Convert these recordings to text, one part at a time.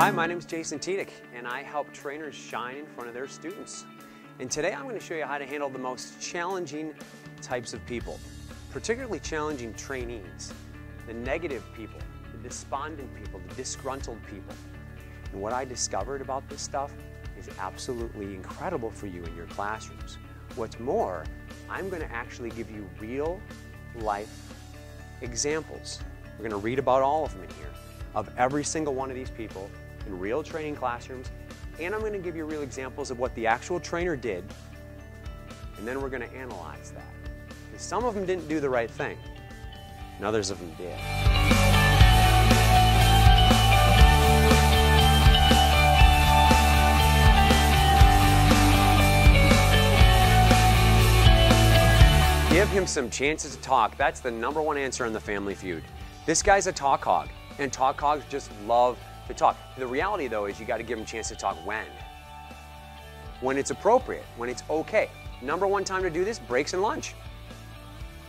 Hi, my name is Jason Tedick, and I help trainers shine in front of their students. And today I'm going to show you how to handle the most challenging types of people, particularly challenging trainees, the negative people, the despondent people, the disgruntled people. And what I discovered about this stuff is absolutely incredible for you in your classrooms. What's more, I'm going to actually give you real life examples. We're going to read about all of them in here, of every single one of these people in real training classrooms, and I'm going to give you real examples of what the actual trainer did, and then we're going to analyze that. Because some of them didn't do the right thing, and others of them did. Give him some chances to talk. That's the #1 answer in the Family Feud. This guy's a talk hog, and talk hogs just love to talk. The reality, though, is you got to give him a chance to talk when. When it's appropriate, when it's okay. #1 time to do this, breaks and lunch.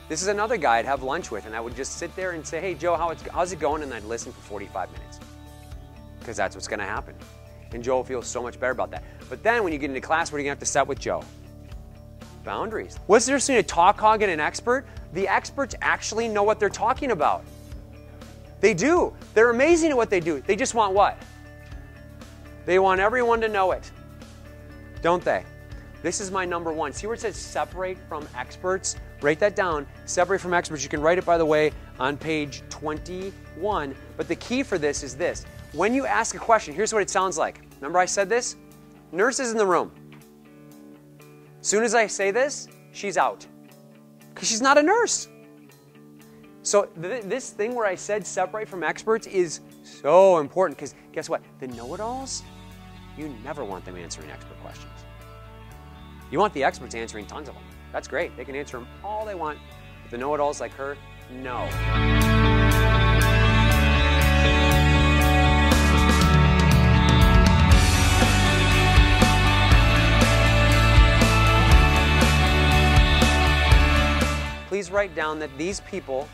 This is another guy I'd have lunch with, and I would just sit there and say, hey, Joe, how's it going? And I'd listen for 45 minutes. Because that's what's going to happen. And Joe feels so much better about that. But then when you get into class, what are you going to have to set with Joe? Boundaries. What's the difference between a talk hog and an expert? The experts actually know what they're talking about. They do. They're amazing at what they do. They just want what? They want everyone to know it. Don't they? This is my #1. See where it says separate from experts? Write that down. Separate from experts. You can write it, by the way, on page 21. But the key for this is this. When you ask a question, here's what it sounds like. Remember I said this? Nurse is in the room. As soon as I say this, she's out. Because she's not a nurse. So this thing where I said separate from experts is so important because guess what? The know-it-alls, you never want them answering expert questions. You want the experts answering tons of them. That's great. They can answer them all they want. But the know-it-alls like her, no. Please write down that these people,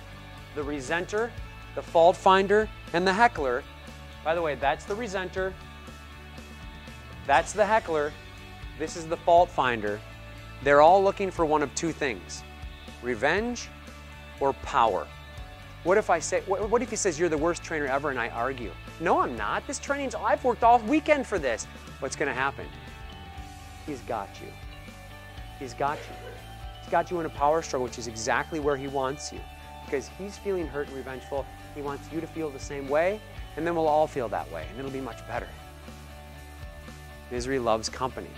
the resenter, the fault finder, and the heckler, by the way, that's the resenter, that's the heckler, this is the fault finder. They're all looking for one of two things, revenge or power. What if he says you're the worst trainer ever and I argue? No, I'm not. This training's, I've worked all weekend for this. What's going to happen? He's got you. He's got you. He's got you in a power struggle, which is exactly where he wants you. Because he's feeling hurt and revengeful. He wants you to feel the same way, and then we'll all feel that way, and it'll be much better. Misery loves company.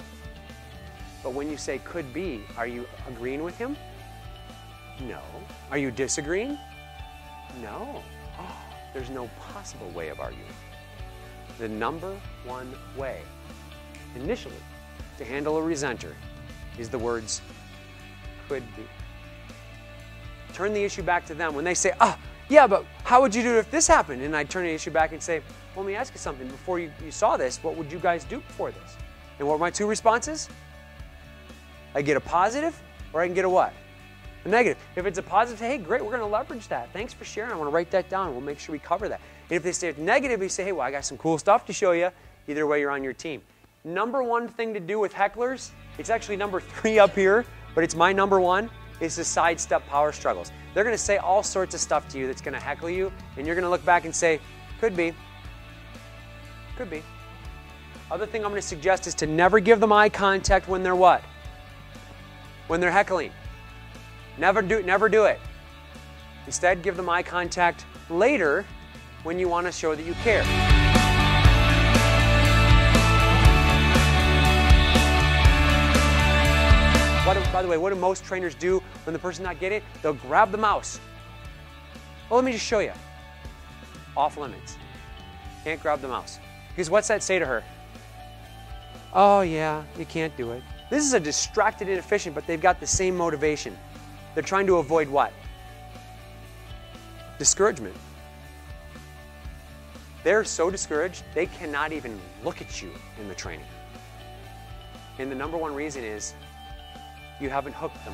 But when you say could be, are you agreeing with him? No. Are you disagreeing? No. Oh, there's no possible way of arguing. The #1 way, initially, to handle a resenter is the words could be. Turn the issue back to them. When they say, oh, yeah, but how would you do it if this happened? And I turn the issue back and say, well, let me ask you something. Before you saw this, what would you guys do before this? And what were my two responses? I get a positive, or I can get a what? A negative. If it's a positive, hey, great, we're going to leverage that. Thanks for sharing. I want to write that down. We'll make sure we cover that. And if they say it's negative, you say, hey, well, I got some cool stuff to show you. Either way, you're on your team. #1 thing to do with hecklers, it's actually #3 up here, but it's my #1, is to sidestep power struggles. They're going to say all sorts of stuff to you that's going to heckle you, and you're going to look back and say, could be. Could be. Other thing I'm going to suggest is to never give them eye contact when they're what? When they're heckling. Never do it. Instead, give them eye contact later when you want to show that you care. By the way, what do most trainers do when the person's not getting it? They'll grab the mouse. Well, let me just show you. Off limits. Can't grab the mouse. Because what's that say to her? Oh yeah, you can't do it. This is a distracted inefficient, but they've got the same motivation. They're trying to avoid what? Discouragement. They're so discouraged, they cannot even look at you in the training. And the #1 reason is you haven't hooked them.